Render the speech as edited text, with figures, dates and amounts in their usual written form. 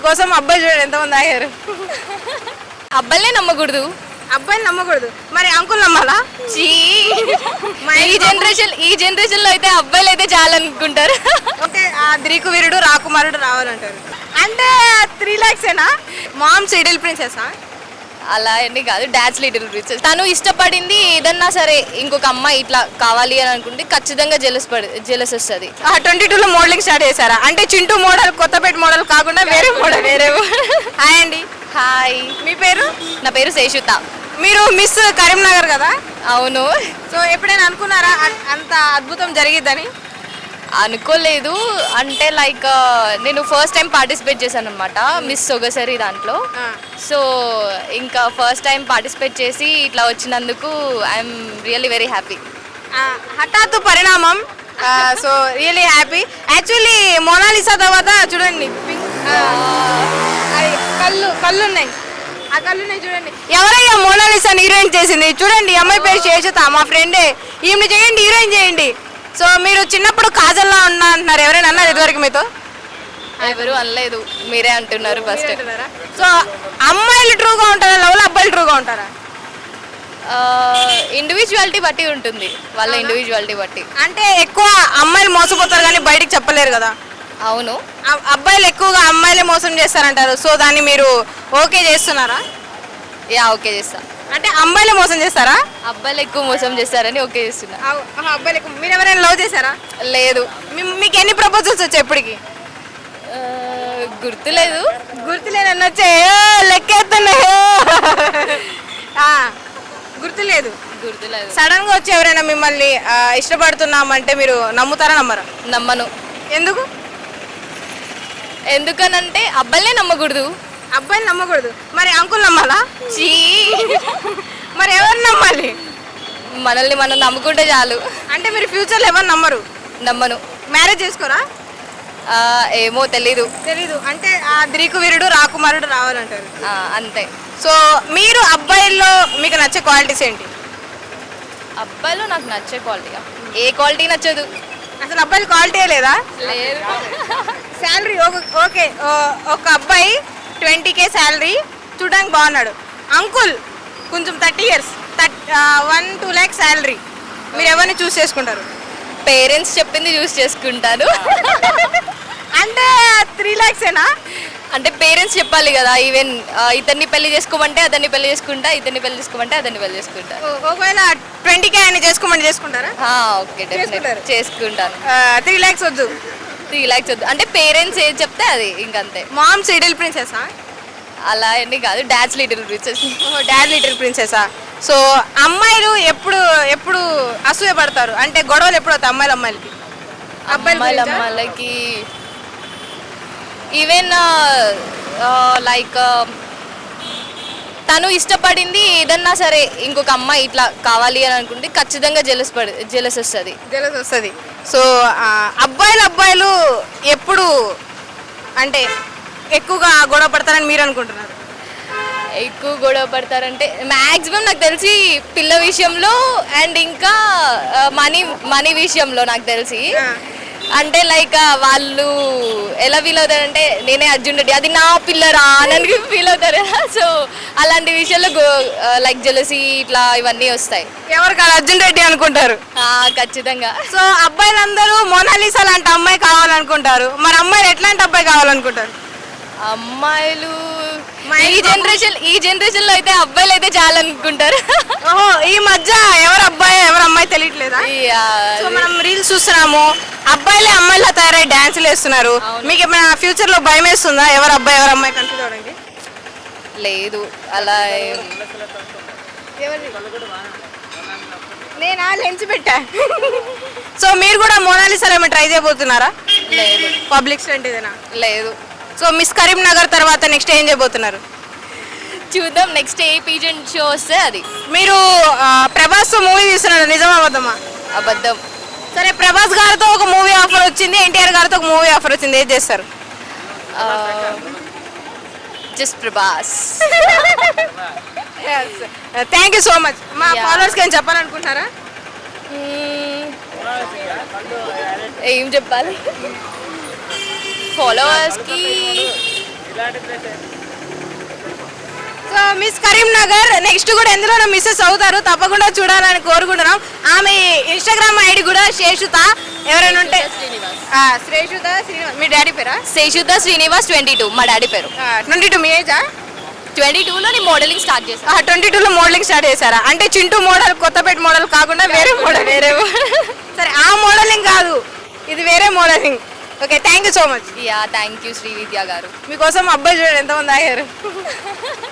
మీకోసం అబ్బాయి చూడండి ఎంతమంది ఆగారు. అబ్బాయిలే నమ్మకూడదు. అబ్బాయిని నమ్మకూడదు, మరి అంకుల్ నమ్మాలా? ఈ జనరేషన్ లో అయితే అబ్బాయిలు అయితే చాలా అనుకుంటారు. ఓకే, ఆ ద్రీకు వీరుడు రాకుమారుడు రావాలంటారు. అంటే 3 lakhs ఏనా? మామ్ సిడిల్ ప్రిన్సెసా? అలా అని కాదు, డాడ్స్ లిటిల్ ప్రిన్సెస్. తను ఇష్టపడింది ఏదన్నా సరే ఇంకొక అమ్మాయి ఇట్లా కావాలి అని అనుకుంటే ఖచ్చితంగా జెలస్ వస్తుంది. 22లో మోడలింగ్ స్టార్ట్ చేశారా? అంటే చింటూ మోడల్, కొత్తపేట మోడల్ కాకుండా వేరే మోడల్. హాయ్ అండి. హాయ్, మీ పేరు? నా పేరు శేషుత. మీరు మిస్ కరీంనగర్ కదా? అవును. సో ఎప్పుడైనా అనుకున్నారా అంత అద్భుతం జరిగిద్దని? అనుకోలేదు. అంటే లైక్ నేను ఫస్ట్ టైం పార్టిసిపేట్ చేశాను అనమాట మిస్ సొగసరి దాంట్లో. సో ఇంకా ఫస్ట్ టైం పార్టిసిపేట్ చేసి ఇట్లా వచ్చినందుకు ఐఎమ్ రియల్లీ వెరీ హ్యాపీ. హఠాత్తు పరిణామం. So really happy. Actually Mona Lisa తర్వాత చూడండి కళ్ళు ఉన్నాయి, ఆ కళ్ళు ఉన్నాయి చూడండి. ఎవరయ్యా మోనాలిసాని హీరోయిన్ చేసింది? చూడండి, అమ్మాయి పేరు శేషుత, మా ఫ్రెండే. ఈమెను చేయండి, హీరోయిన్ చేయండి. సో మీరు చిన్నప్పుడు కాజల్లా ఉన్నా అంటున్నారు, ఎవరైనా అన్నారు ఇదివరకు మీతో? ఎవరు అనలేదు, మీరే అంటున్నారు ఫస్ట్. సో అమ్మాయిలు ట్రూగా ఉంటారా లవ్లో, అబ్బాయిలు ట్రూగా ఉంటారా? ఇండివిజువాలిటీ బట్టి ఉంటుంది, వాళ్ళ ఇండివిజువాలిటీ బట్టి. అంటే ఎక్కువ అమ్మాయిలు మోసపోతారు కానీ బయటికి చెప్పలేరు కదా? అవును. అబ్బాయిలు ఎక్కువగా అమ్మాయిలే మోసం చేస్తారంటారు. సో దాన్ని మీరు ఓకే చేస్తున్నారా? యా, ఓకే చేస్తా. అంటే అమ్మాయిలే మోసం చేస్తారా? అబ్బాయిలు ఎక్కువ మోసం చేస్తారని ఓకే చేస్తున్నా. అబ్బాయిలు ఎక్కువ. మీరు ఎవరైనా లవ్ చేశారా? లేదు. మీకు ఎన్ని ప్రపోజల్స్ వచ్చాయి ఎప్పటికి? గుర్తులేదు. గుర్తులేదన్న వచ్చాయి, లెక్కేస్తున్నా. గుర్తులేదు. గుర్తులేదు. సడన్ గా వచ్చి ఎవరైనా మిమ్మల్ని ఇష్టపడుతున్నామంటే మీరు నమ్ముతారా నమ్మరా? నమ్మను. ఎందుకు? ఎందుకనంటే అబ్బాయిలే నమ్మకూడదు. అబ్బాయిని నమ్మకూడదు, మరి అంకుల్ నమ్మాలా? మరి ఎవరు నమ్మాలి? మనల్ని మనం నమ్ముకుంటే చాలు. అంటే మీరు ఫ్యూచర్లో ఎవరు నమ్మరు? నమ్మను. మ్యారేజ్ చేసుకోరా? ఏమో తెలీదు. అంటే ఆ ద్రీకు వీరుడు రాకుమారుడు రావాలంటారు. అంతే. సో మీరు అబ్బాయిల్లో మీకు నచ్చే క్వాలిటీస్ ఏంటి? అబ్బాయిలో నాకు నచ్చే క్వాలిటీగా ఏ క్వాలిటీ నచ్చదు. అసలు అబ్బాయిలు క్వాలిటీ లేదా? లేదు. శాలరీ ఓకే, ఒక అబ్బాయి 20K శాలరీ, చూడడానికి బాగున్నాడు. అంకుల్ కొంచెం 30 years, 1-2 lakhs శాలరీ, మీరు ఎవరిని చూస్ చేసుకుంటారు? పేరెంట్స్ చెప్పింది చూస్ చేసుకుంటాను. అంటే 3 lakhs ఏనా? అంటే పేరెంట్స్ చెప్పాలి కదా. ఈవెన్ ఇతన్ని పెళ్లి చేసుకోమంటే అతన్ని పెళ్లి చేసుకుంటా, ఇతన్ని పెళ్లి చేసుకోమంటే అతన్ని పెళ్లి చేసుకుంటా. ఒకవేళ 20K అని చేసుకోమని చేసుకుంటారా? ఓకే, డెఫినెట్ చేసుకుంటాను. 3 lakhs వద్దు? 3 lakhs వద్దు. అంటే పేరెంట్స్ ఏది చెప్తే అది ఇంకంతే. మామ్ సిడిల్ ప్రిన్సెసా? అలా అని కాదు, dad's little princess. Dad little ప్రిన్సెసా? సో అమ్మాయిలు ఎప్పుడు అసూయ పడతారు? అంటే గొడవలు ఎప్పుడు అవుతాయి అమ్మాయిలకి? అమ్మాయిలకి ఈవెన్ లైక్ తను ఇష్టపడింది ఏదన్నా సరే ఇంకొక అమ్మాయి ఇట్లా కావాలి అని అనుకుంటే ఖచ్చితంగా జెలస్ వస్తుంది. సో అబ్బాయిలు ఎప్పుడు అంటే ఎక్కువగా గొడవ పడతారని మీరు అనుకుంటున్నారు? ఎక్కువ గొడవ పడతారంటే మ్యాక్సిమం నాకు తెలిసి పిల్ల విషయంలో అండ్ ఇంకా మనీ విషయంలో నాకు తెలిసి. అంటే లైక్ వాళ్ళు ఎలా ఫీల్ అవుతారంటే నేనే అర్జున్ రెడ్డి, అది నా పిల్లరా అని ఫీల్ అవుతారు. సో అలాంటి విషయాల్లో లైక్ జెలసీ ఇట్లా ఇవన్నీ వస్తాయి. ఎవరికి అర్జున్ రెడ్డి అనుకుంటారు? ఖచ్చితంగా. సో అబ్బాయిలందరూ మోనాలిసా లాంటి అమ్మాయి కావాలనుకుంటారు, మరి అమ్మాయిలు ఎట్లాంటి అబ్బాయి కావాలనుకుంటారు? అమ్మాయిలు ఈ జనరేషన్ లో అయితే అబ్బాయిలు అయితే చాలా అనుకుంటారు. ఓహో, ఈ మధ్య ఎవరు అబ్బాయి ఎవరు అమ్మాయి తెలియట్లేదా? సో మనం రీల్స్ చూస్తున్నాము, అబ్బాయిలే అమ్మాయిలా తయారై డాన్సులు వేస్తున్నారు. మీకు ఏమైనా ఫ్యూచర్ లో భయం వేస్తుందా ఎవరు అబ్బాయి ఎవరు అమ్మాయి కన్ఫ్యూజ్ అవడానికి? లేదు అలా. నేనా లెన్స్ పెట్టా. సో మీరు కూడా మోనాలిసాలో ఏమైనా ట్రై చేయబోతున్నారా? లేదు. పబ్లిక్ స్టంట్ ఏదైనా? లేదు. సో మిస్ కరీంనగర్ తర్వాత నెక్స్ట్ ఏం చేయబోతున్నారు? చూద్దాం, నెక్స్ట్ ఏ పీజెంట్ షో వస్తే అది. మీరు ప్రభాస్ మూవీ తీస్తున్నారు, నిజమా అబద్ధమా? అబద్ధం. సరే, ప్రభాస్ గారితో ఒక మూవీ ఆఫర్ వచ్చింది, ఎన్టీఆర్ గారితో ఒక మూవీ ఆఫర్ వచ్చింది, ఏం చేస్తారు? Just Prabhas. Thank you so much. మా ఫాలోవర్స్కి ఏం చెప్పాలనుకుంటున్నారా? ఏం చెప్పాలి ఫాలోవర్స్కి? సో మిస్ కరీంనగర్ నెక్స్ట్ కూడా ఎందులోనో మిస్సెస్ అవుతారు, తప్పకుండా చూడాలని కోరుకుంటున్నాం. ఆమె ఇన్స్టాగ్రామ్ ఐడి కూడా శేషుత, ఎవరైనా ఉంటే శ్రేషుత శ్రీనివాస్. మీ డాడీ పేరా? శేషుద్ధ శ్రీనివాస్ 22 మా డాడీ పేరు. 22 మీ ఏజా? 22లో నేను మోడలింగ్ స్టార్ట్ చేశాను. 22లో మోడలింగ్ స్టార్ట్ చేశారా? అంటే చింటూ మోడల్, కొత్తపేట మోడల్ కాకుండా వేరే మోడల్. సరే, ఆ మోడలింగ్ కాదు, ఇది వేరే modelling. Okay, thank you so much. Yeah thank you Shri Vidya గారు. మీకోసం అబ్బాయి చూడండి ఎంతమంది ఆగారు.